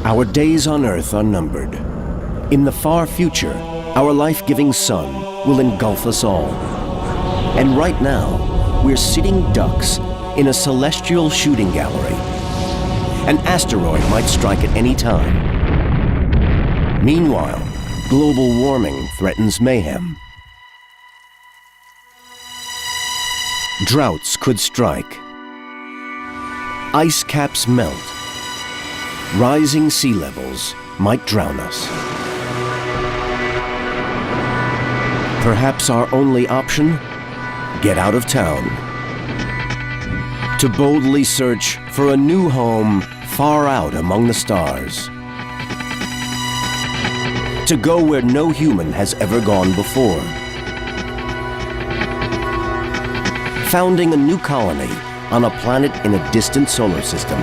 Our days on Earth are numbered. In the far future, our life-giving sun will engulf us all. And right now, we're sitting ducks in a celestial shooting gallery. An asteroid might strike at any time. Meanwhile, global warming threatens mayhem. Droughts could strike. Ice caps melt. Rising sea levels might drown us. Perhaps our only option? Get out of town. To boldly search for a new home far out among the stars. To go where no human has ever gone before. Founding a new colony on a planet in a distant solar system.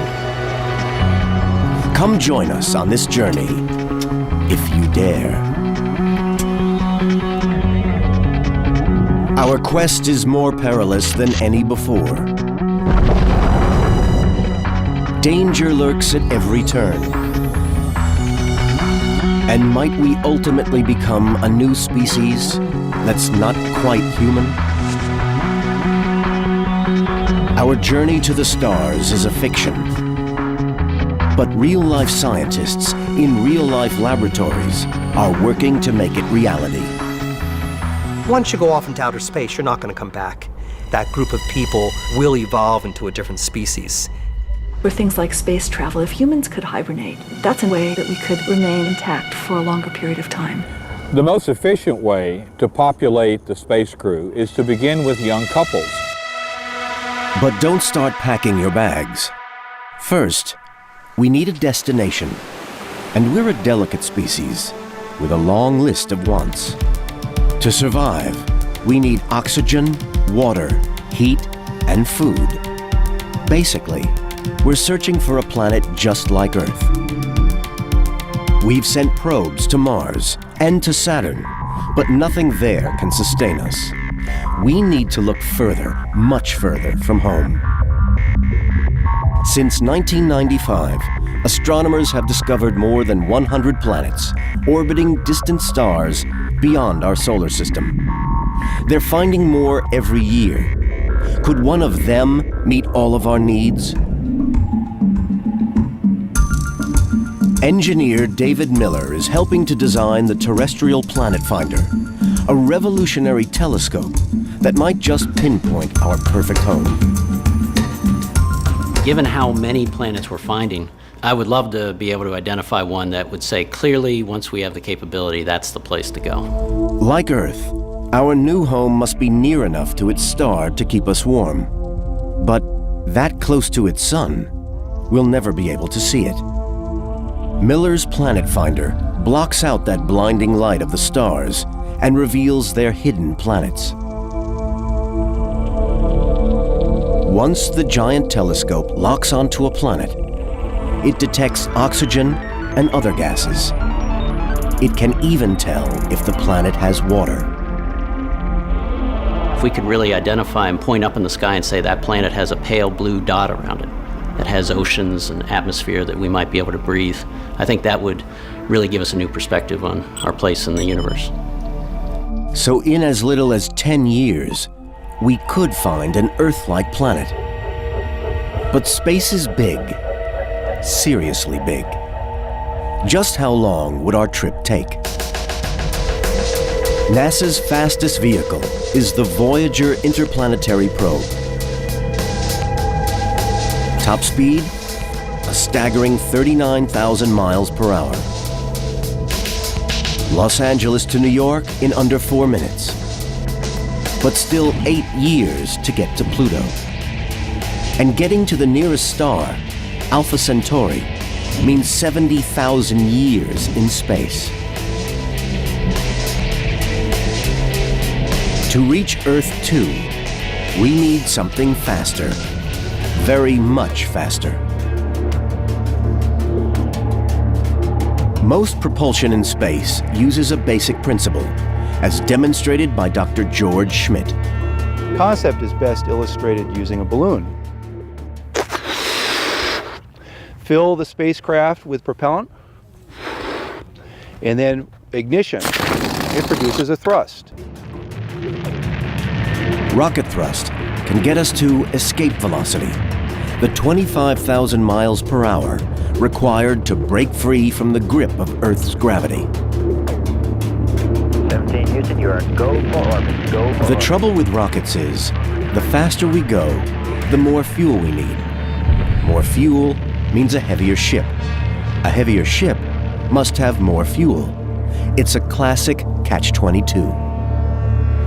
Come join us on this journey, if you dare. Our quest is more perilous than any before. Danger lurks at every turn. And might we ultimately become a new species that's not quite human? Our journey to the stars is a fiction. But real-life scientists in real-life laboratories are working to make it reality. Once you go off into outer space, you're not going to come back. That group of people will evolve into a different species. For things like space travel, if humans could hibernate, that's a way that we could remain intact for a longer period of time. The most efficient way to populate the space crew is to begin with young couples. But don't start packing your bags. First, we need a destination. And we're a delicate species with a long list of wants. To survive, we need oxygen, water, heat, and food. Basically, we're searching for a planet just like Earth. We've sent probes to Mars and to Saturn, but nothing there can sustain us. We need to look further, much further from home. Since 1995, astronomers have discovered more than 100 planets orbiting distant stars beyond our solar system. They're finding more every year. Could one of them meet all of our needs? Engineer David Miller is helping to design the Terrestrial Planet Finder, a revolutionary telescope that might just pinpoint our perfect home. Given how many planets we're finding, I would love to be able to identify one that would say clearly, once we have the capability, that's the place to go. Like Earth, our new home must be near enough to its star to keep us warm. But that close to its sun, we'll never be able to see it. Miller's Planet Finder blocks out that blinding light of the stars and reveals their hidden planets. Once the giant telescope locks onto a planet, it detects oxygen and other gases. It can even tell if the planet has water. If we could really identify and point up in the sky and say that planet has a pale blue dot around it, that has oceans and atmosphere that we might be able to breathe, I think that would really give us a new perspective on our place in the universe. So in as little as 10 years, we could find an Earth-like planet. But space is big, seriously big. Just how long would our trip take? NASA's fastest vehicle is the Voyager interplanetary probe. Top speed, a staggering 39,000 miles per hour. Los Angeles to New York in under 4 minutes. But still 8 years to get to Pluto. And getting to the nearest star, Alpha Centauri, means 70,000 years in space. To reach Earth 2, we need something faster. Very much faster. Most propulsion in space uses a basic principle, as demonstrated by Dr. George Schmidt. The concept is best illustrated using a balloon. Fill the spacecraft with propellant, And then ignition, it produces a thrust. Rocket thrust can get us to escape velocity, the 25,000 miles per hour required to break free from the grip of Earth's gravity. 17 Houston, you are go for orbit. Go for The orbit. trouble with rockets is, the faster we go, the more fuel we need. More fuel means a heavier ship. A heavier ship must have more fuel. It's a classic catch-22.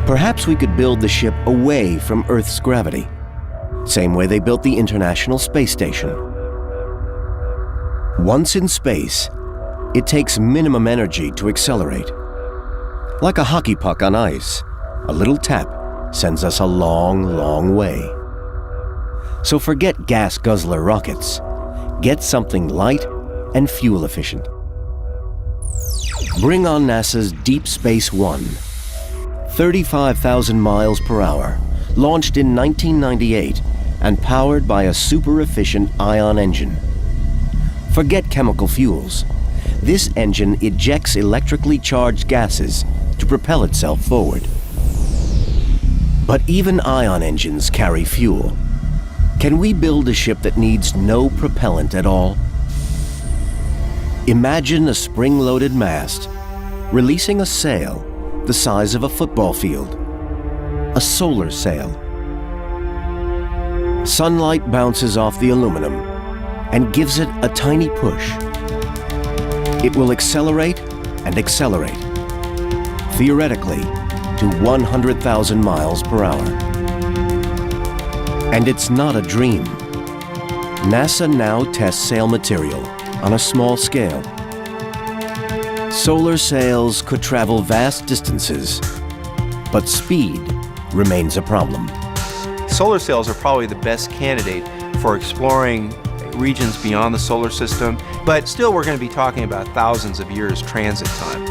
Perhaps we could build the ship away from Earth's gravity, same way they built the International Space Station. Once in space, it takes minimum energy to accelerate. Like a hockey puck on ice, a little tap sends us a long, long way. So forget gas guzzler rockets. Get something light and fuel efficient. Bring on NASA's Deep Space One. 35,000 miles per hour, launched in 1998 and powered by a super-efficient ion engine. Forget chemical fuels. This engine ejects electrically charged gases to propel itself forward. But even ion engines carry fuel. Can we build a ship that needs no propellant at all? Imagine a spring-loaded mast releasing a sail the size of a football field, a solar sail. Sunlight bounces off the aluminum and gives it a tiny push. It will accelerate and accelerate, theoretically, to 100,000 miles per hour. And it's not a dream. NASA now tests sail material on a small scale. Solar sails could travel vast distances, but speed remains a problem. Solar sails are probably the best candidate for exploring regions beyond the solar system, but still we're going to be talking about thousands of years transit time.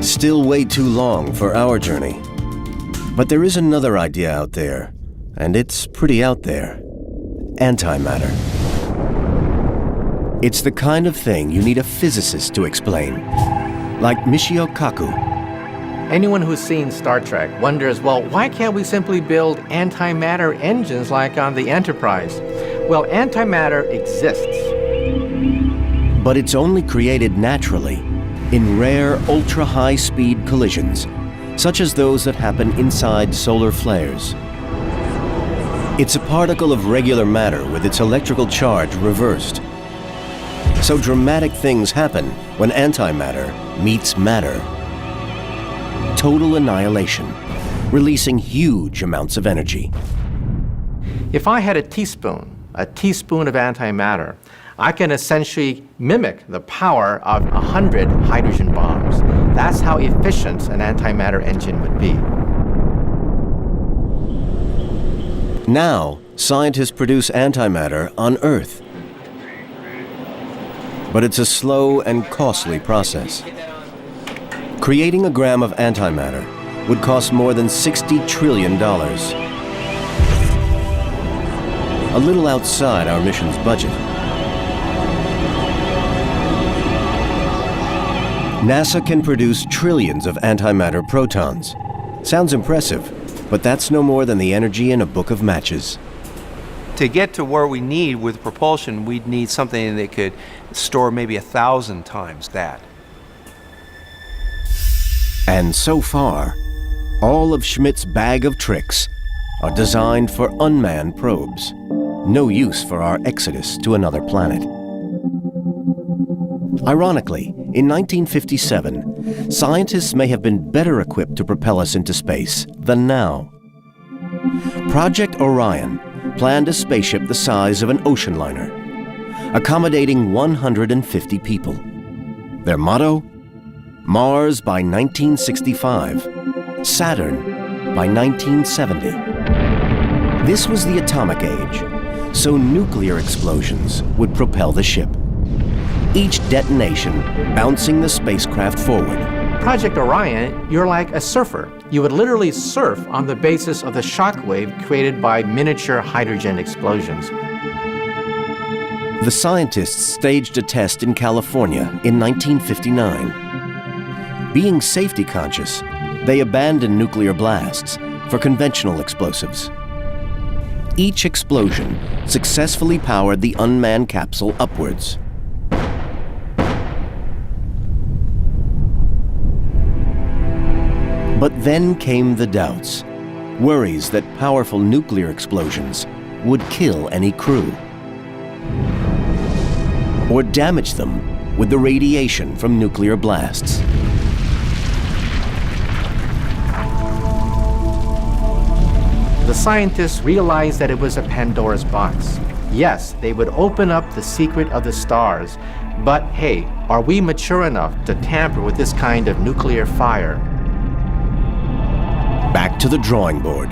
Still way too long for our journey. But there is another idea out there, and it's pretty out there. Antimatter. It's the kind of thing you need a physicist to explain, like Michio Kaku. Anyone who's seen Star Trek wonders, well, why can't we simply build antimatter engines like on the Enterprise? Well, antimatter exists. But it's only created naturally in rare ultra-high-speed collisions, such as those that happen inside solar flares. It's a particle of regular matter with its electrical charge reversed. So dramatic things happen when antimatter meets matter. Total annihilation, releasing huge amounts of energy. If I had a teaspoon of antimatter, I can essentially mimic the power of 100 hydrogen bombs. That's how efficient an antimatter engine would be. Now, scientists produce antimatter on Earth. But it's a slow and costly process. Creating a gram of antimatter would cost more than $60 trillion. A little outside our mission's budget. NASA can produce trillions of antimatter protons. Sounds impressive, but that's no more than the energy in a book of matches. To get to where we need with propulsion, we'd need something that could store maybe 1,000 times that. And so far, all of Schmidt's bag of tricks are designed for unmanned probes. No use for our exodus to another planet. Ironically, in 1957, scientists may have been better equipped to propel us into space than now. Project Orion planned a spaceship the size of an ocean liner, accommodating 150 people. Their motto? Mars by 1965, Saturn by 1970. This was the atomic age, so nuclear explosions would propel the ship. Each detonation bouncing the spacecraft forward. Project Orion, you're like a surfer. You would literally surf on the basis of the shock wave created by miniature hydrogen explosions. The scientists staged a test in California in 1959. Being safety conscious, they abandoned nuclear blasts for conventional explosives. Each explosion successfully powered the unmanned capsule upwards. But then came the doubts, worries that powerful nuclear explosions would kill any crew or damage them with the radiation from nuclear blasts. The scientists realized that it was a Pandora's box. Yes, they would open up the secret of the stars, but hey, are we mature enough to tamper with this kind of nuclear fire? Back to the drawing board.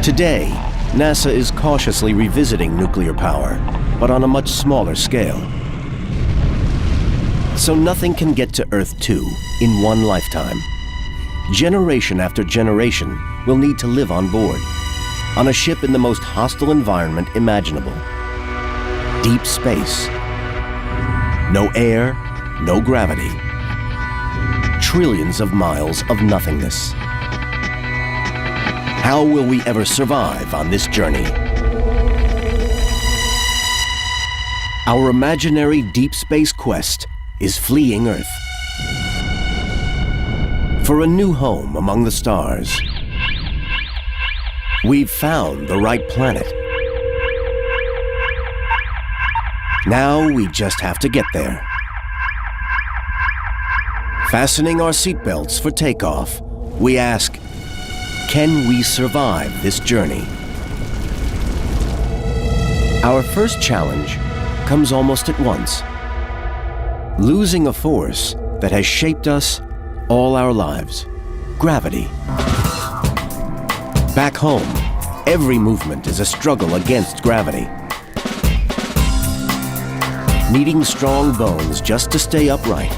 Today, NASA is cautiously revisiting nuclear power, but on a much smaller scale. So nothing can get to Earth 2 in one lifetime. Generation after generation will need to live on board, on a ship in the most hostile environment imaginable. Deep space. No air, no gravity. Trillions of miles of nothingness. How will we ever survive on this journey? Our imaginary deep space quest is fleeing Earth for a new home among the stars. We've found the right planet. Now we just have to get there. Fastening our seatbelts for takeoff, we ask, can we survive this journey? Our first challenge comes almost at once. Losing a force that has shaped us all our lives, gravity. Back home, every movement is a struggle against gravity. Needing strong bones just to stay upright,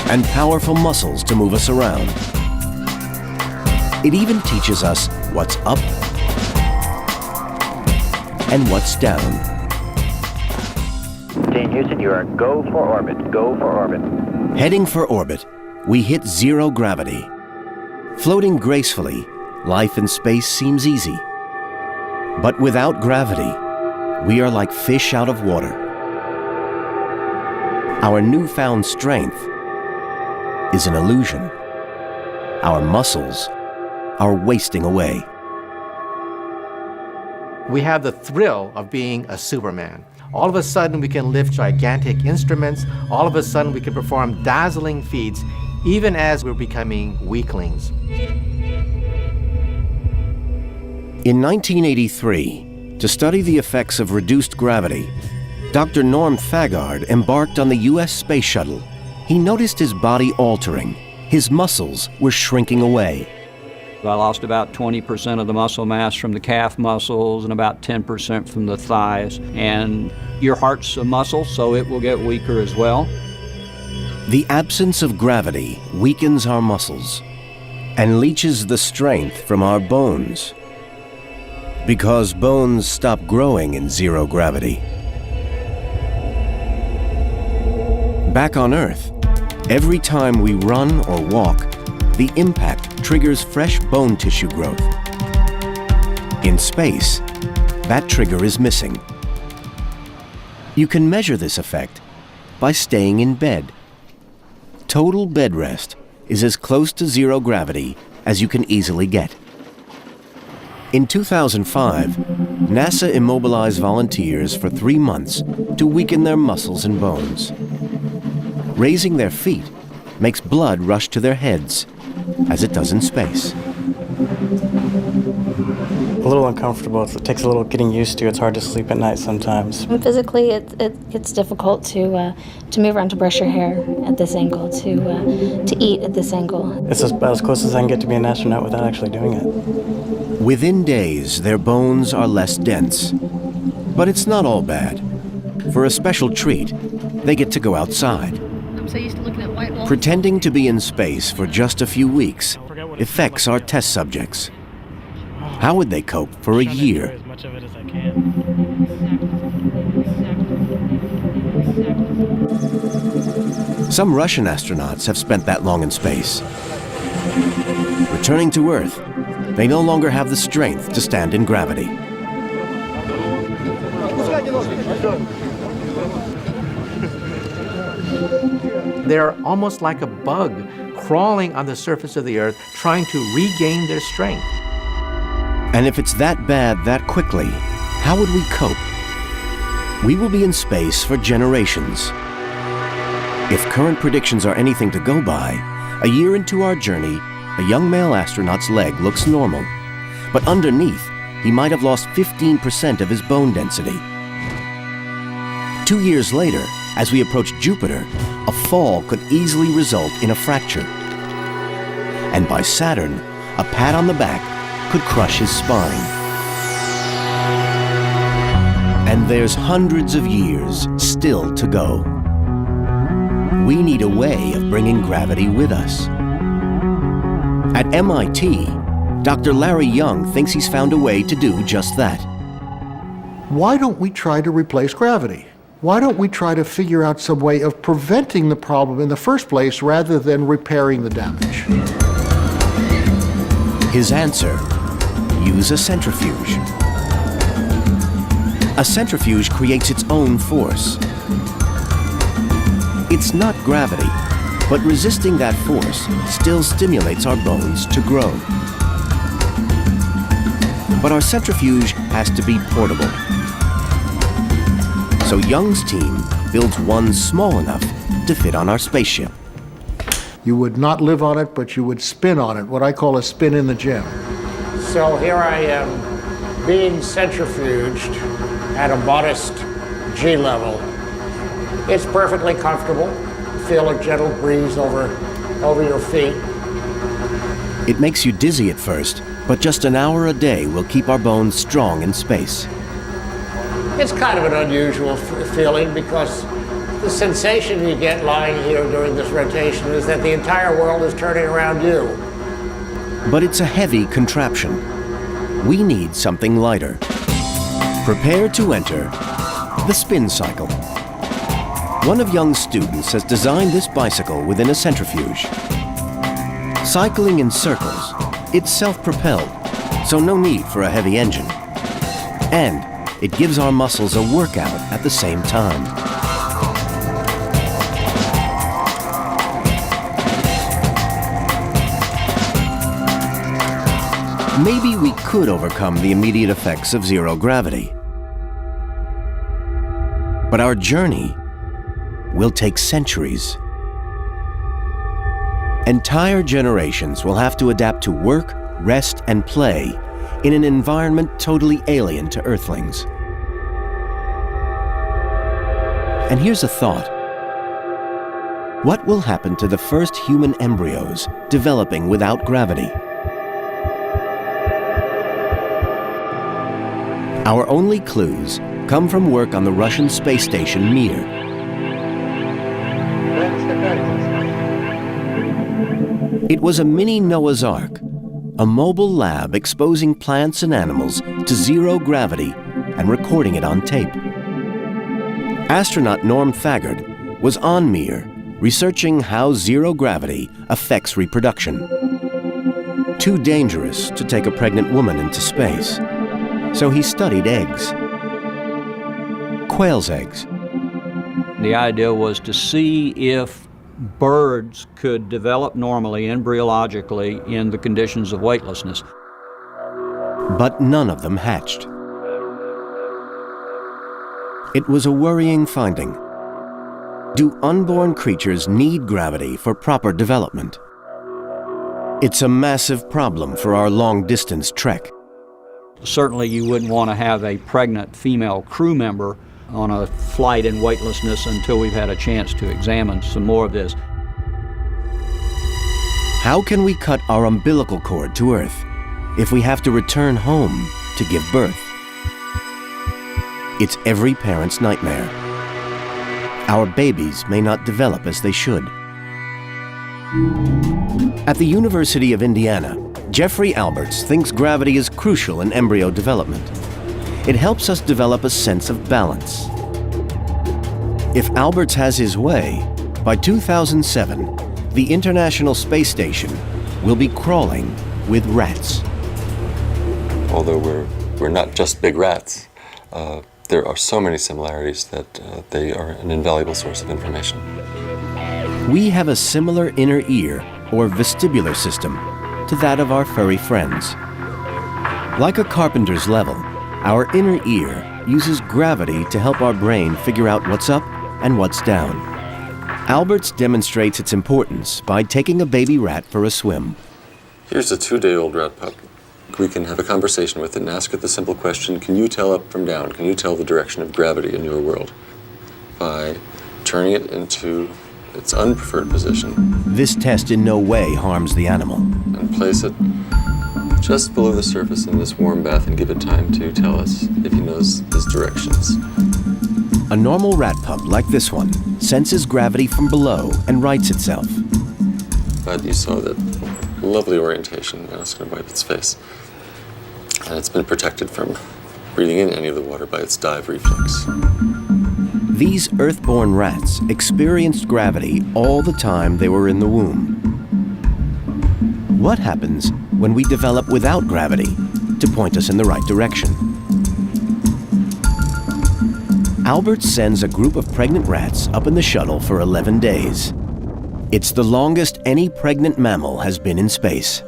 and powerful muscles to move us around. It even teaches us what's up and what's down. Jane Houston, you are go for orbit. Go for orbit. Heading for orbit, we hit zero gravity. Floating gracefully, life in space seems easy. But without gravity, we are like fish out of water. Our newfound strength is an illusion. Our muscles are wasting away. We have the thrill of being a Superman. All of a sudden we can lift gigantic instruments. All of a sudden we can perform dazzling feats, even as we're becoming weaklings. In 1983, to study the effects of reduced gravity, Dr. Norm Thagard embarked on the U.S. Space Shuttle. He noticed his body altering. His muscles were shrinking away. I lost about 20% of the muscle mass from the calf muscles and about 10% from the thighs. And your heart's a muscle, so it will get weaker as well. The absence of gravity weakens our muscles and leaches the strength from our bones. Because bones stop growing in zero gravity. Back on Earth, every time we run or walk, the impact triggers fresh bone tissue growth. In space, that trigger is missing. You can measure this effect by staying in bed. Total bed rest is as close to zero gravity as you can easily get. In 2005, NASA immobilized volunteers for 3 months to weaken their muscles and bones. Raising their feet makes blood rush to their heads, as it does in space. A little uncomfortable. It takes a little getting used to. It's hard to sleep at night sometimes. Physically, it's difficult to move around, to brush your hair at this angle, to eat at this angle. It's about as close as I can get to be an astronaut without actually doing it. Within days, their bones are less dense. But it's not all bad. For a special treat, they get to go outside. I'm so used to looking at white walls. Pretending to be in space for just a few weeks affects our test subjects. How would they cope for a year? As much of it as I can. Some Russian astronauts have spent that long in space. Returning to Earth, they no longer have the strength to stand in gravity. They're almost like a bug crawling on the surface of the Earth, trying to regain their strength. And if it's that bad that quickly, how would we cope? We will be in space for generations. If current predictions are anything to go by, a year into our journey, a young male astronaut's leg looks normal, but underneath, he might have lost 15% of his bone density. 2 years later, as we approach Jupiter, a fall could easily result in a fracture. And by Saturn, a pat on the back could crush his spine. And there's hundreds of years still to go. We need a way of bringing gravity with us. At MIT, Dr. Larry Young thinks he's found a way to do just that. Why don't we try to replace gravity? Why don't we try to figure out some way of preventing the problem in the first place rather than repairing the damage? His answer: use a centrifuge. A centrifuge creates its own force. It's not gravity, but resisting that force still stimulates our bones to grow. But our centrifuge has to be portable. So Young's team builds one small enough to fit on our spaceship. You would not live on it, but you would spin on it, what I call a spin in the gym. So here I am being centrifuged at a modest G level. It's perfectly comfortable. Feel a gentle breeze over your feet. It makes you dizzy at first, but just an hour a day will keep our bones strong in space. It's kind of an unusual feeling because the sensation you get lying here during this rotation is that the entire world is turning around you. But it's a heavy contraption. We need something lighter. Prepare to enter the spin cycle. One of Young's students has designed this bicycle within a centrifuge. Cycling in circles, it's self-propelled, so no need for a heavy engine. And it gives our muscles a workout at the same time. Maybe we could overcome the immediate effects of zero gravity. But our journey will take centuries. Entire generations will have to adapt to work, rest, and play in an environment totally alien to Earthlings. And here's a thought. What will happen to the first human embryos developing without gravity? Our only clues come from work on the Russian space station Mir. It was a mini Noah's Ark, a mobile lab exposing plants and animals to zero gravity and recording it on tape. Astronaut Norm Thagard was on Mir, researching how zero gravity affects reproduction. Too dangerous to take a pregnant woman into space, so he studied eggs. Quail's eggs. The idea was to see if birds could develop normally, embryologically, in the conditions of weightlessness. But none of them hatched. It was a worrying finding. Do unborn creatures need gravity for proper development? It's a massive problem for our long-distance trek. Certainly you wouldn't want to have a pregnant female crew member on a flight in weightlessness until we've had a chance to examine some more of this. How can we cut our umbilical cord to Earth if we have to return home to give birth? It's every parent's nightmare. Our babies may not develop as they should. At the University of Indiana, Jeffrey Alberts thinks gravity is crucial in embryo development. It helps us develop a sense of balance. If Alberts has his way, by 2007, the International Space Station will be crawling with rats. Although we're not just big rats, there are so many similarities that they are an invaluable source of information. We have a similar inner ear, or vestibular system, to that of our furry friends. Like a carpenter's level, our inner ear uses gravity to help our brain figure out what's up and what's down. Alberts demonstrates its importance by taking a baby rat for a swim. Here's a 2-day-old rat pup. We can have a conversation with it and ask it the simple question, can you tell up from down? Can you tell the direction of gravity in your world? By turning it into its unpreferred position. This test in no way harms the animal. And place it just below the surface in this warm bath and give it time to tell us if he knows his directions. A normal rat pup like this one senses gravity from below and rights itself. But you saw that lovely orientation. Now it's going to wipe its face. And it's been protected from breathing in any of the water by its dive reflex. These earthborn rats experienced gravity all the time they were in the womb. What happens when we develop without gravity to point us in the right direction? Alberts sends a group of pregnant rats up in the shuttle for 11 days. It's the longest any pregnant mammal has been in space.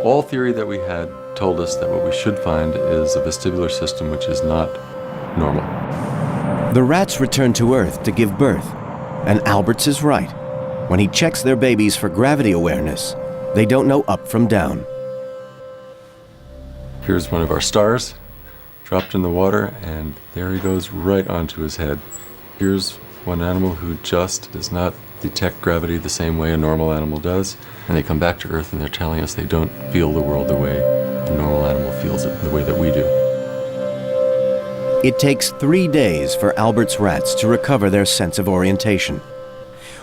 All theory that we had told us that what we should find is a vestibular system which is not normal. The rats return to Earth to give birth, and Alberts is right. When he checks their babies for gravity awareness, they don't know up from down. Here's one of our stars, dropped in the water, and there he goes right onto his head. Here's one animal who just does not detect gravity the same way a normal animal does, and they come back to Earth and they're telling us they don't feel the world the way a normal animal feels it, the way that we do. It takes 3 days for Alberts rats to recover their sense of orientation,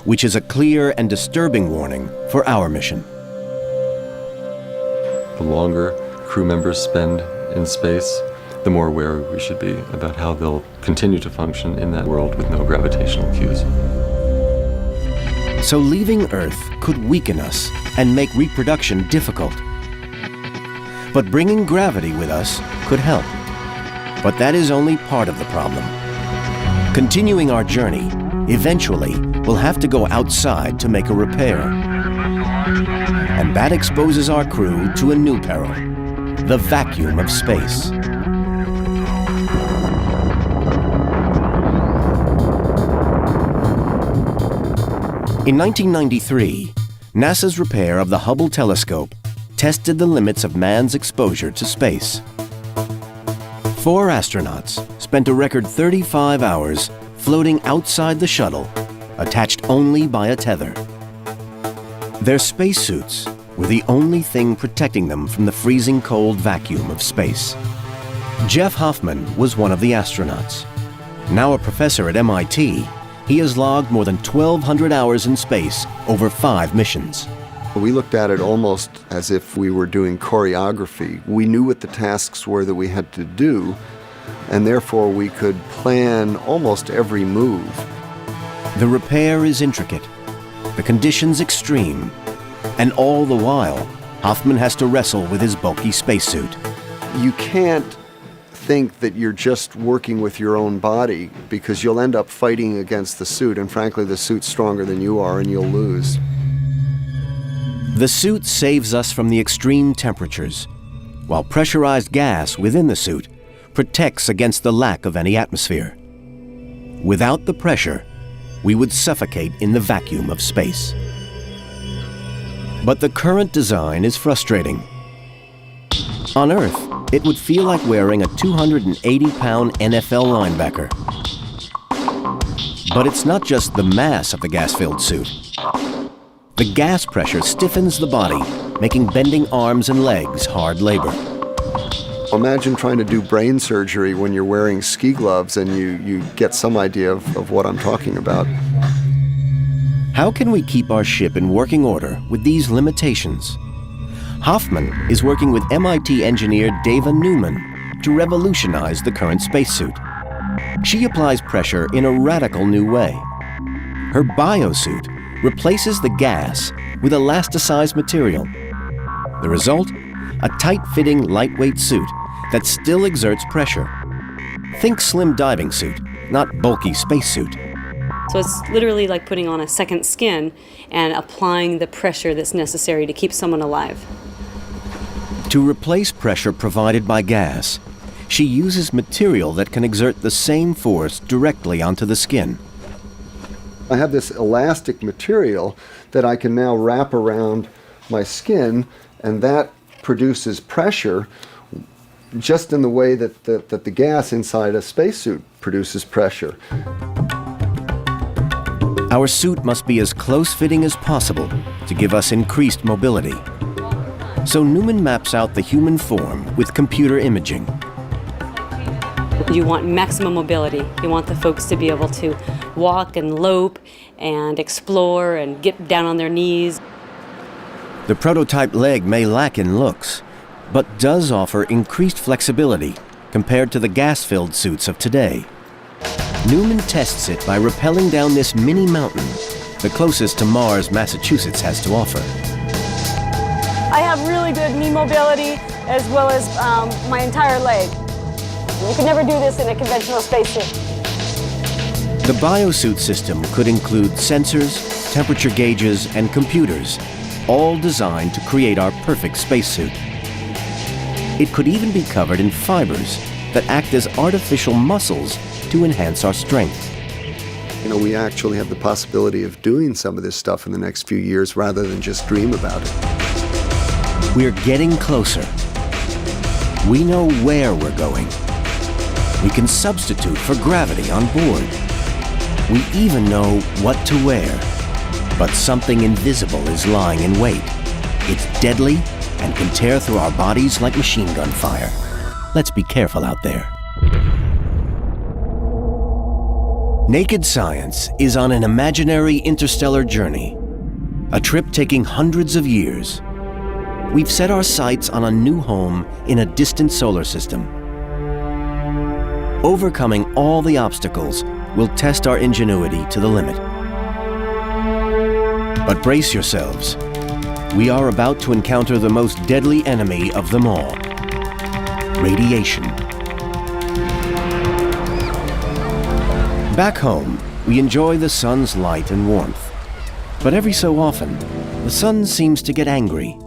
which is a clear and disturbing warning for our mission. The longer crew members spend in space, the more aware we should be about how they'll continue to function in that world with no gravitational cues. So leaving Earth could weaken us and make reproduction difficult. But bringing gravity with us could help. But that is only part of the problem. Continuing our journey, eventually we'll have to go outside to make a repair. And that exposes our crew to a new peril, the vacuum of space. In 1993, NASA's repair of the Hubble telescope tested the limits of man's exposure to space. 4 astronauts spent a record 35 hours floating outside the shuttle, attached only by a tether. Their spacesuits were the only thing protecting them from the freezing cold vacuum of space. Jeff Hoffman was one of the astronauts. Now a professor at MIT, he has logged more than 1,200 hours in space over 5 missions. We looked at it almost as if we were doing choreography. We knew what the tasks were that we had to do, and therefore we could plan almost every move. The repair is intricate, the conditions extreme, and all the while, Hoffman has to wrestle with his bulky spacesuit. You can't think that you're just working with your own body, because you'll end up fighting against the suit, and frankly the suit's stronger than you are and you'll lose. The suit saves us from the extreme temperatures, while pressurized gas within the suit protects against the lack of any atmosphere. Without the pressure, we would suffocate in the vacuum of space. But the current design is frustrating. On Earth, it would feel like wearing a 280-pound NFL linebacker. But it's not just the mass of the gas-filled suit. The gas pressure stiffens the body, making bending arms and legs hard labor. Imagine trying to do brain surgery when you're wearing ski gloves, and you get some idea of what I'm talking about. How can we keep our ship in working order with these limitations? Hoffman is working with MIT engineer Dava Newman to revolutionize the current spacesuit. She applies pressure in a radical new way. Her biosuit replaces the gas with elasticized material. The result? A tight-fitting, lightweight suit that still exerts pressure. Think slim diving suit, not bulky spacesuit. So it's literally like putting on a second skin and applying the pressure that's necessary to keep someone alive. To replace pressure provided by gas, she uses material that can exert the same force directly onto the skin. I have this elastic material that I can now wrap around my skin, and that produces pressure just in the way that the gas inside a spacesuit produces pressure. Our suit must be as close-fitting as possible to give us increased mobility. So Newman maps out the human form with computer imaging. You want maximum mobility. You want the folks to be able to walk and lope and explore and get down on their knees. The prototype leg may lack in looks, but does offer increased flexibility compared to the gas-filled suits of today. Newman tests it by rappelling down this mini mountain, the closest to Mars Massachusetts has to offer. I have really good knee mobility as well as my entire leg. You could never do this in a conventional spacesuit. The biosuit system could include sensors, temperature gauges, and computers, all designed to create our perfect spacesuit. It could even be covered in fibers that act as artificial muscles to enhance our strength. You know, we actually have the possibility of doing some of this stuff in the next few years rather than just dream about it. We're getting closer. We know where we're going. We can substitute for gravity on board. We even know what to wear. But something invisible is lying in wait. It's deadly and can tear through our bodies like machine gun fire. Let's be careful out there. Naked Science is on an imaginary interstellar journey, a trip taking hundreds of years. We've set our sights on a new home in a distant solar system. Overcoming all the obstacles will test our ingenuity to the limit. But brace yourselves. We are about to encounter the most deadly enemy of them all: radiation. Back home, we enjoy the sun's light and warmth. But every so often, the sun seems to get angry.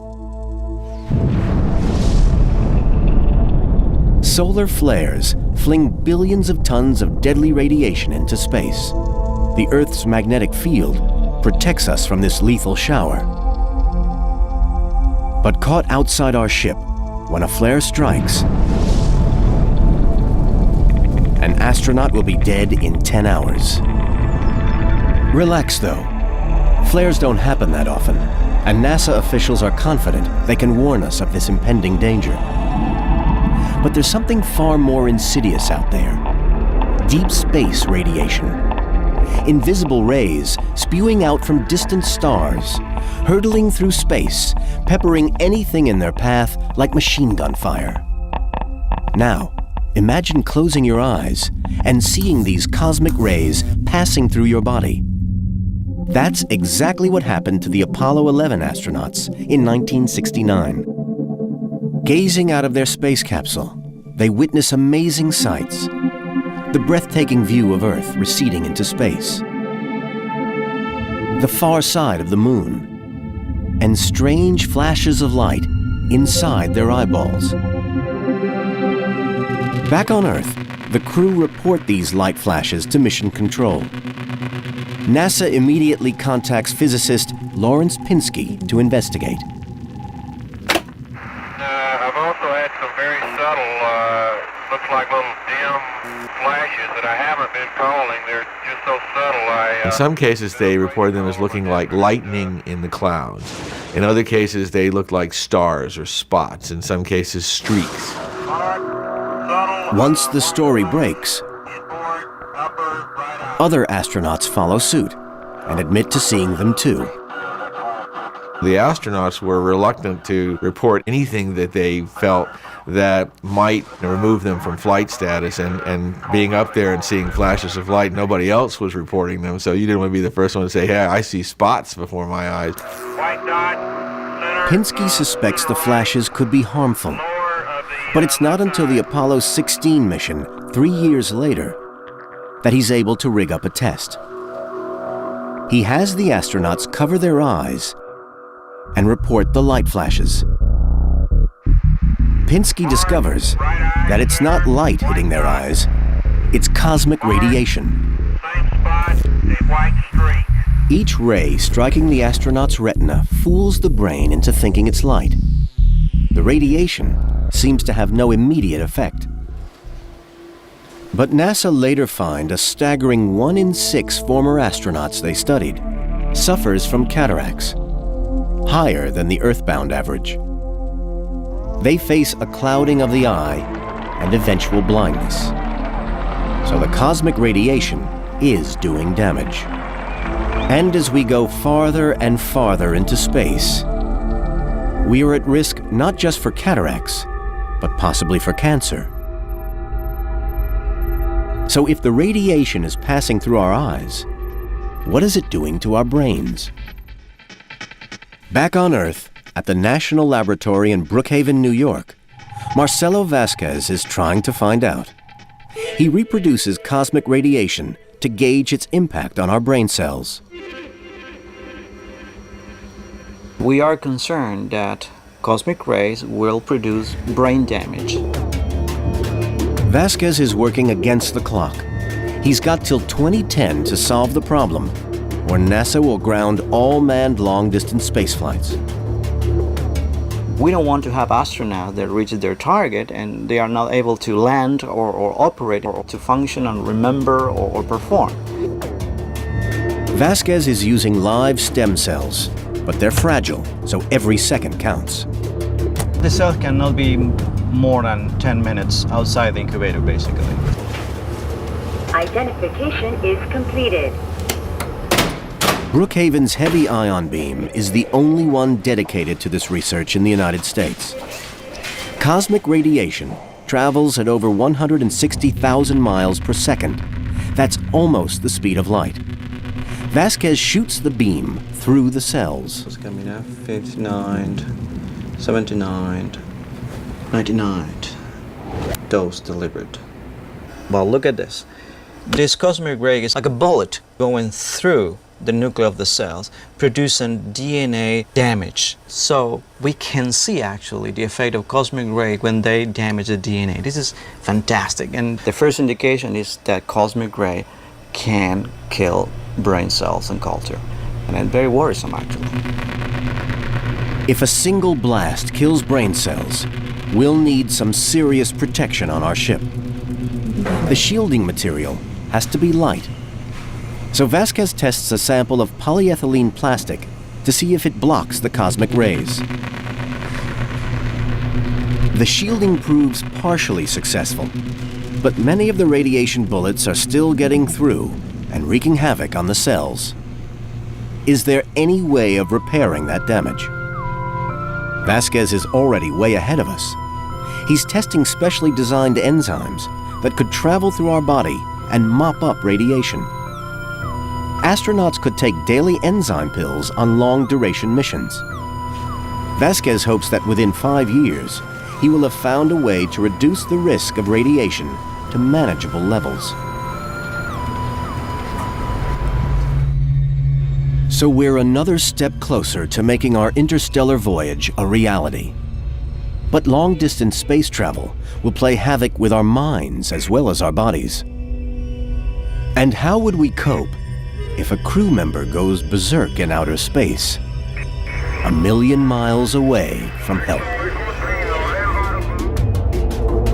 Solar flares fling billions of tons of deadly radiation into space. The Earth's magnetic field protects us from this lethal shower. But caught outside our ship, when a flare strikes, an astronaut will be dead in 10 hours. Relax though. Flares don't happen that often, and NASA officials are confident they can warn us of this impending danger. But there's something far more insidious out there: deep space radiation. Invisible rays spewing out from distant stars, hurtling through space, peppering anything in their path like machine gun fire. Now, imagine closing your eyes and seeing these cosmic rays passing through your body. That's exactly what happened to the Apollo 11 astronauts in 1969. Gazing out of their space capsule, they witness amazing sights. The breathtaking view of Earth receding into space, the far side of the moon, and strange flashes of light inside their eyeballs. Back on Earth, the crew report these light flashes to Mission Control. NASA immediately contacts physicist Lawrence Pinsky to investigate. I've also had some very subtle, looks like little dim flashes that I haven't been calling. They're just so subtle. In some cases, they reported them as looking like lightning in the clouds. In other cases, they looked like stars or spots. In some cases, streaks. Once the story breaks, other astronauts follow suit and admit to seeing them too. The astronauts were reluctant to report anything that they felt that might remove them from flight status, and being up there and seeing flashes of light, nobody else was reporting them, so you didn't want to be the first one to say, hey, I see spots before my eyes. White dot, Pinsky suspects the flashes could be harmful, but it's not until the Apollo 16 mission, 3 years later, that he's able to rig up a test. He has the astronauts cover their eyes and report the light flashes. Pinsky discovers that it's not light hitting their eyes, it's cosmic radiation. Each ray striking the astronaut's retina fools the brain into thinking it's light. The radiation seems to have no immediate effect. But NASA later find a staggering 1 in 6 former astronauts they studied suffers from cataracts, higher than the Earthbound average. They face a clouding of the eye and eventual blindness. So the cosmic radiation is doing damage. And as we go farther and farther into space, we are at risk not just for cataracts, but possibly for cancer. So if the radiation is passing through our eyes, what is it doing to our brains? Back on Earth, at the National Laboratory in Brookhaven, New York, Marcelo Vasquez is trying to find out. He reproduces cosmic radiation to gauge its impact on our brain cells. We are concerned that cosmic rays will produce brain damage. Vasquez is working against the clock. He's got till 2010 to solve the problem, or NASA will ground all manned long-distance space flights. We don't want to have astronauts that reach their target and they are not able to land or operate or to function and remember or perform. Vasquez is using live stem cells, but they're fragile, so every second counts. The cell cannot be more than 10 minutes outside the incubator, basically. Identification is completed. Brookhaven's heavy ion beam is the only one dedicated to this research in the United States. Cosmic radiation travels at over 160,000 miles per second. That's almost the speed of light. Vasquez shoots the beam through the cells. It's coming up, 59, 79, 99. Dose delivered. Well, look at this. This cosmic ray is like a bullet going through the nucleus of the cells, producing DNA damage. So we can see actually the effect of cosmic ray when they damage the DNA. This is fantastic. And the first indication is that cosmic ray can kill brain cells and culture. And it's very worrisome actually. If a single blast kills brain cells, we'll need some serious protection on our ship. The shielding material has to be light. So Vasquez tests a sample of polyethylene plastic to see if it blocks the cosmic rays. The shielding proves partially successful, but many of the radiation bullets are still getting through and wreaking havoc on the cells. Is there any way of repairing that damage? Vasquez is already way ahead of us. He's testing specially designed enzymes that could travel through our body and mop up radiation. Astronauts could take daily enzyme pills on long-duration missions. Vasquez hopes that within 5 years, he will have found a way to reduce the risk of radiation to manageable levels. So we're another step closer to making our interstellar voyage a reality. But long-distance space travel will play havoc with our minds as well as our bodies. And how would we cope if a crew member goes berserk in outer space, 1,000,000 miles away from help?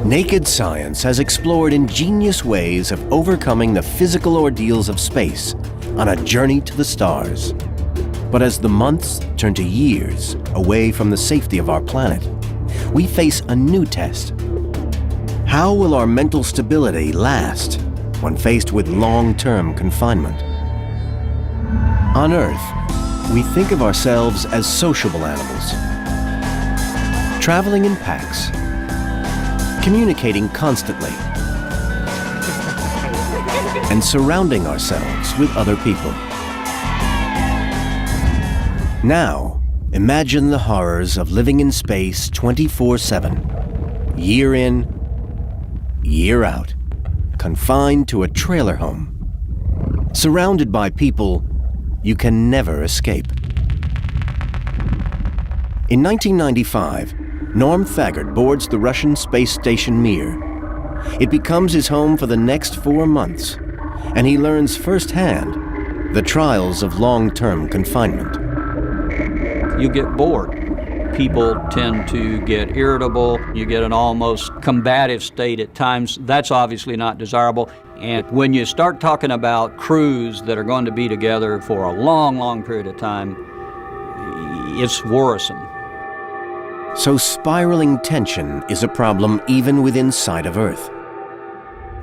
Naked science has explored ingenious ways of overcoming the physical ordeals of space on a journey to the stars. But as the months turn to years away from the safety of our planet, we face a new test. How will our mental stability last when faced with long-term confinement? On Earth, we think of ourselves as sociable animals, traveling in packs, communicating constantly, and surrounding ourselves with other people. Now, imagine the horrors of living in space 24/7, year in, year out, confined to a trailer home, surrounded by people you can never escape. In 1995, Norm Thagard boards the Russian space station Mir. It becomes his home for the next 4 months, and he learns firsthand the trials of long-term confinement. You get bored. People tend to get irritable. You get an almost combative state at times. That's obviously not desirable. And when you start talking about crews that are going to be together for a long, long period of time, it's worrisome. So spiraling tension is a problem even within sight of Earth.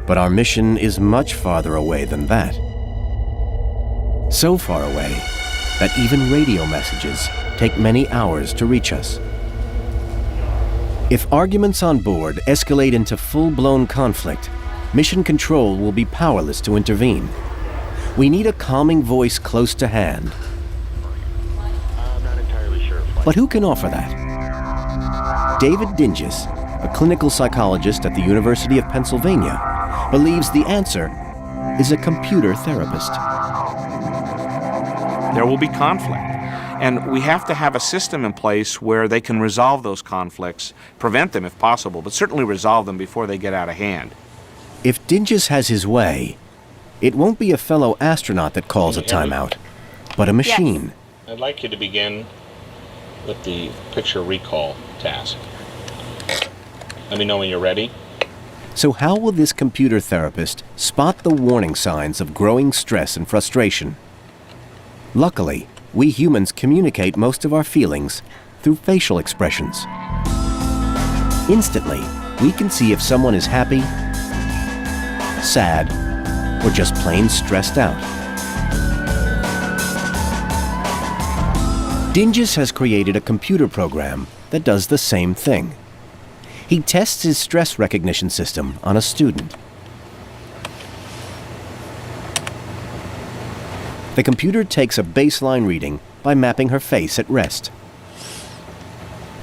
But our mission is much farther away than that. So far away that even radio messages take many hours to reach us. If arguments on board escalate into full-blown conflict, Mission Control will be powerless to intervene. We need a calming voice close to hand. But who can offer that? David Dinges, a clinical psychologist at the University of Pennsylvania, believes the answer is a computer therapist. There will be conflict, and we have to have a system in place where they can resolve those conflicts, prevent them if possible, but certainly resolve them before they get out of hand. If Dinges has his way, it won't be a fellow astronaut that calls a timeout, but a machine. Yes. I'd like you to begin with the picture recall task. Let me know when you're ready. So how will this computer therapist spot the warning signs of growing stress and frustration? Luckily, we humans communicate most of our feelings through facial expressions. Instantly, we can see if someone is happy, sad, or just plain stressed out. Dinges has created a computer program that does the same thing. He tests his stress recognition system on a student. The computer takes a baseline reading by mapping her face at rest.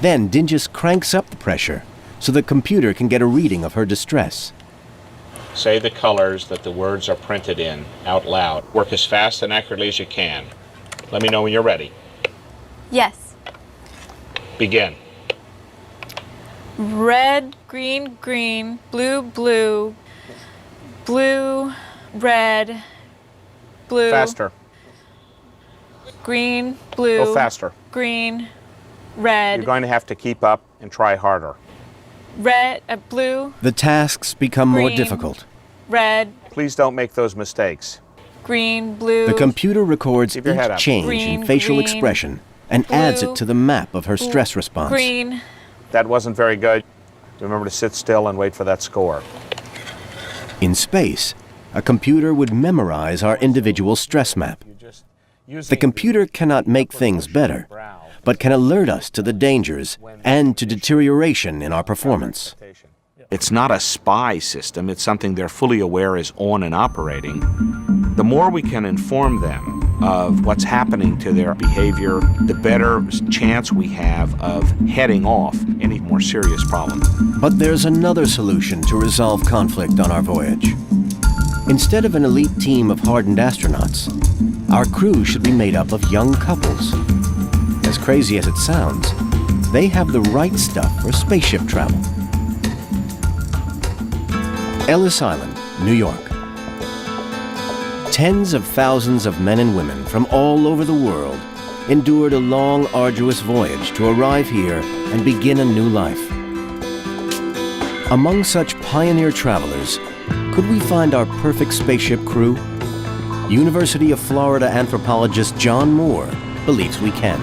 Then Dinges cranks up the pressure so the computer can get a reading of her distress. Say the colors that the words are printed in out loud. Work as fast and accurately as you can. Let me know when you're ready. Yes. Begin. Red, green, green, blue, blue, blue, red, blue. Faster. Green, blue. Go faster. Green, red. You're going to have to keep up and try harder. Red, blue. The tasks become more Green. difficult. Red. Please don't make those mistakes. Green, blue. The computer records Keep your head each up. change Green, in facial green, expression and blue, adds it to the map of her stress response. Green. That wasn't very good. Remember to sit still and wait for that score. In space, a computer would memorize our individual stress map. The computer cannot make things better, but can alert us to the dangers and to deterioration in our performance. It's not a spy system, it's something they're fully aware is on and operating. The more we can inform them of what's happening to their behavior, the better chance we have of heading off any more serious problem. But there's another solution to resolve conflict on our voyage. Instead of an elite team of hardened astronauts, our crew should be made up of young couples. As crazy as it sounds, they have the right stuff for spaceship travel. Ellis Island, New York. Tens of thousands of men and women from all over the world endured a long, arduous voyage to arrive here and begin a new life. Among such pioneer travelers, could we find our perfect spaceship crew? University of Florida anthropologist John Moore believes we can.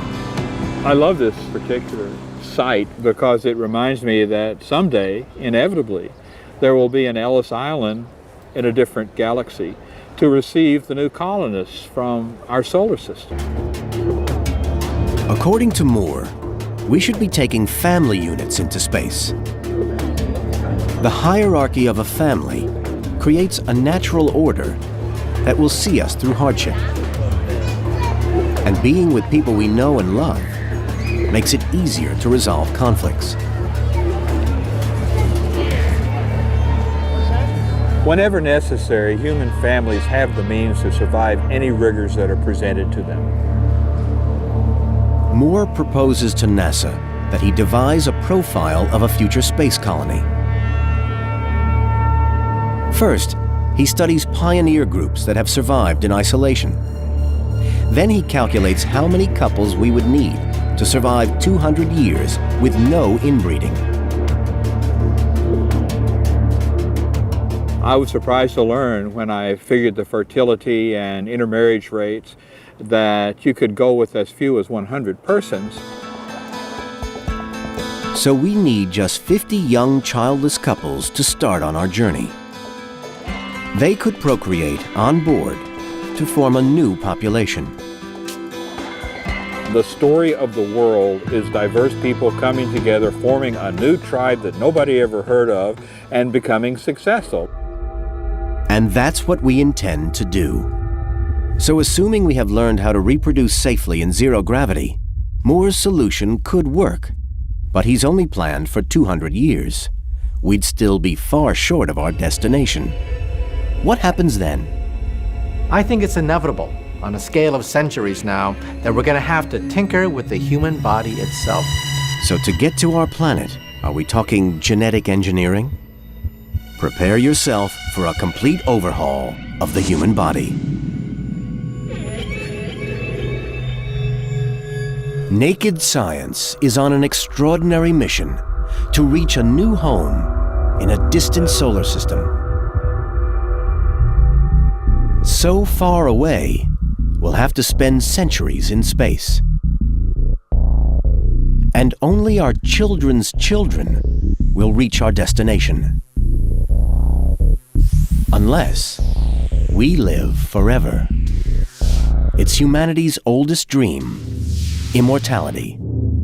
I love this particular site because it reminds me that someday, inevitably, there will be an Ellis Island in a different galaxy to receive the new colonists from our solar system. According to Moore, we should be taking family units into space. The hierarchy of a family creates a natural order that will see us through hardship. And being with people we know and love makes it easier to resolve conflicts. Whenever necessary, human families have the means to survive any rigors that are presented to them. Moore proposes to NASA that he devise a profile of a future space colony. First, he studies pioneer groups that have survived in isolation. Then he calculates how many couples we would need to survive 200 years with no inbreeding. I was surprised to learn when I figured the fertility and intermarriage rates that you could go with as few as 100 persons. So we need just 50 young childless couples to start on our journey. They could procreate on board to form a new population. The story of the world is diverse people coming together, forming a new tribe that nobody ever heard of, and becoming successful. And that's what we intend to do. So assuming we have learned how to reproduce safely in zero gravity, Moore's solution could work. But he's only planned for 200 years. We'd still be far short of our destination. What happens then? I think it's inevitable, on a scale of centuries now, that we're going to have to tinker with the human body itself. So to get to our planet, are we talking genetic engineering? Prepare yourself for a complete overhaul of the human body. Naked Science is on an extraordinary mission to reach a new home in a distant solar system. So far away, we'll have to spend centuries in space. And only our children's children will reach our destination. Unless we live forever. It's humanity's oldest dream, immortality,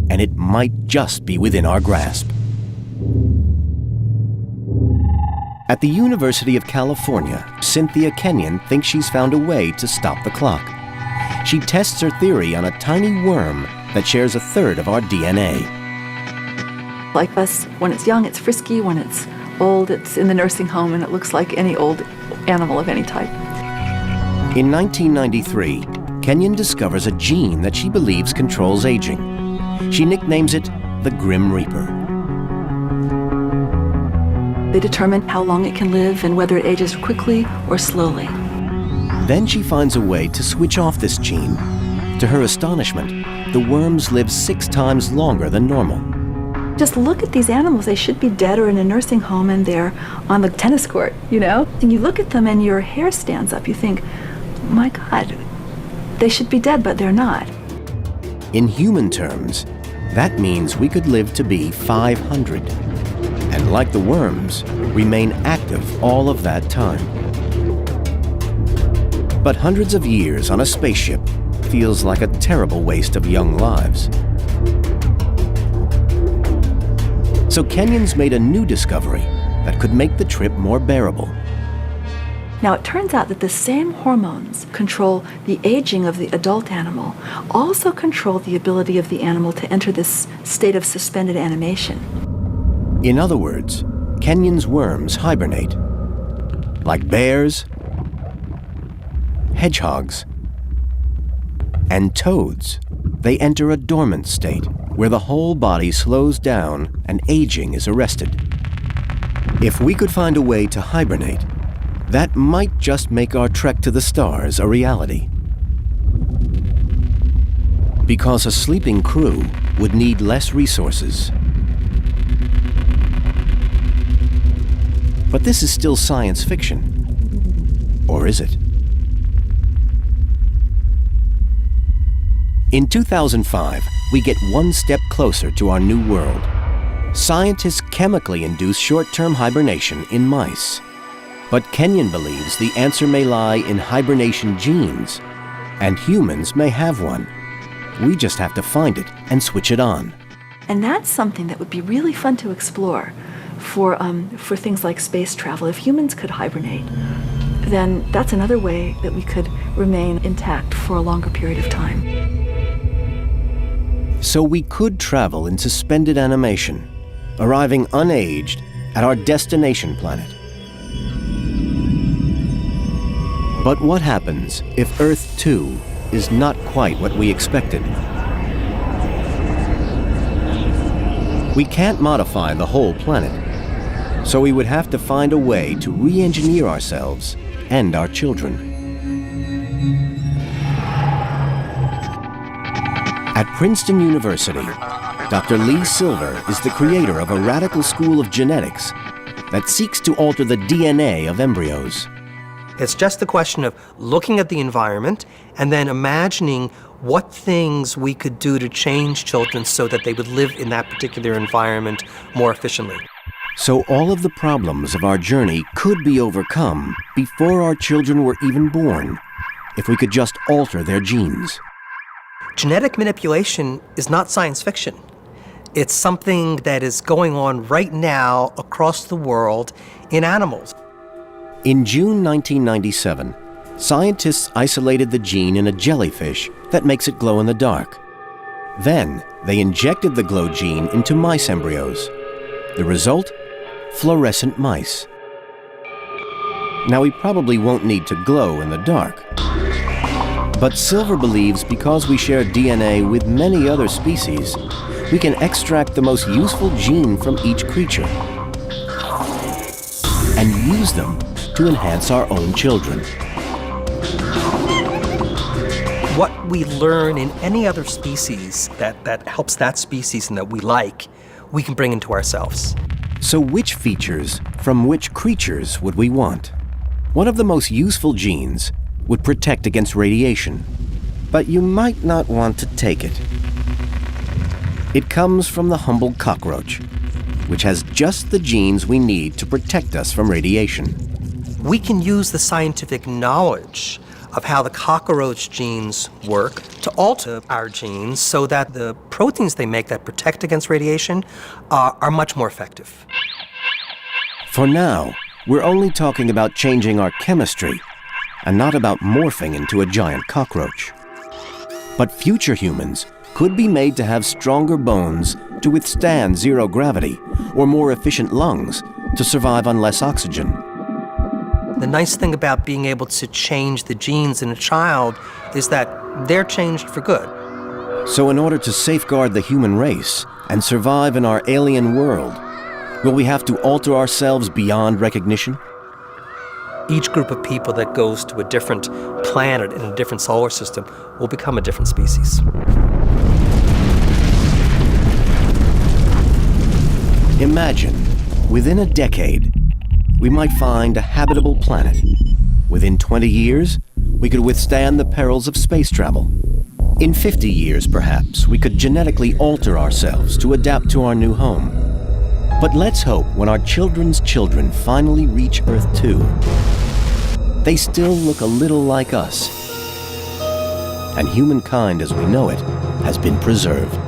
and it might just be within our grasp. At the University of California, Cynthia Kenyon thinks she's found a way to stop the clock. She tests her theory on a tiny worm that shares a third of our DNA. Like us, when it's young, it's frisky. When it's old, it's in the nursing home, and it looks like any old animal of any type. In 1993, Kenyon discovers a gene that she believes controls aging. She nicknames it the Grim Reaper. They determine how long it can live and whether it ages quickly or slowly. Then she finds a way to switch off this gene. To her astonishment, the worms live 6 times longer than normal. Just look at these animals. They should be dead or in a nursing home, and they're on the tennis court, you know? And you look at them and your hair stands up. You think, my God, they should be dead, but they're not. In human terms, that means we could live to be 500. And like the worms, remain active all of that time. But hundreds of years on a spaceship feels like a terrible waste of young lives. So Kenyon's made a new discovery that could make the trip more bearable. Now, it turns out that the same hormones control the aging of the adult animal, also control the ability of the animal to enter this state of suspended animation. In other words, Kenyon's worms hibernate. Like bears, hedgehogs, and toads, they enter a dormant state where the whole body slows down and aging is arrested. If we could find a way to hibernate, that might just make our trek to the stars a reality. Because a sleeping crew would need less resources. But this is still science fiction. Or is it? In 2005, we get one step closer to our new world. Scientists chemically induce short-term hibernation in mice. But Kenyon believes the answer may lie in hibernation genes, and humans may have one. We just have to find it and switch it on. And that's something that would be really fun to explore. for things like space travel. If humans could hibernate, then that's another way that we could remain intact for a longer period of time. So we could travel in suspended animation, arriving unaged at our destination planet. But what happens if Earth 2 is not quite what we expected? We can't modify the whole planet, so we would have to find a way to re-engineer ourselves and our children. At Princeton University, Dr. Lee Silver is the creator of a radical school of genetics that seeks to alter the DNA of embryos. It's just the question of looking at the environment and then imagining what things we could do to change children so that they would live in that particular environment more efficiently. So all of the problems of our journey could be overcome before our children were even born, if we could just alter their genes. Genetic manipulation is not science fiction. It's something that is going on right now across the world in animals. In June 1997, scientists isolated the gene in a jellyfish that makes it glow in the dark. Then, they injected the glow gene into mice embryos. The result? Fluorescent mice. Now, we probably won't need to glow in the dark. But Silver believes because we share DNA with many other species, we can extract the most useful gene from each creature and use them to enhance our own children. What we learn in any other species that helps that species and that we like, we can bring into ourselves. So which features from which creatures would we want? One of the most useful genes would protect against radiation, but you might not want to take it. It comes from the humble cockroach, which has just the genes we need to protect us from radiation. We can use the scientific knowledge of how the cockroach genes work to alter our genes so that the proteins they make that protect against radiation are much more effective. For now, we're only talking about changing our chemistry and not about morphing into a giant cockroach. But future humans could be made to have stronger bones to withstand zero gravity or more efficient lungs to survive on less oxygen. The nice thing about being able to change the genes in a child is that they're changed for good. So in order to safeguard the human race and survive in our alien world, will we have to alter ourselves beyond recognition? Each group of people that goes to a different planet in a different solar system will become a different species. Imagine, within a decade, we might find a habitable planet. Within 20 years, we could withstand the perils of space travel. In 50 years, perhaps, we could genetically alter ourselves to adapt to our new home. But let's hope when our children's children finally reach Earth 2, they still look a little like us. And humankind as we know it has been preserved.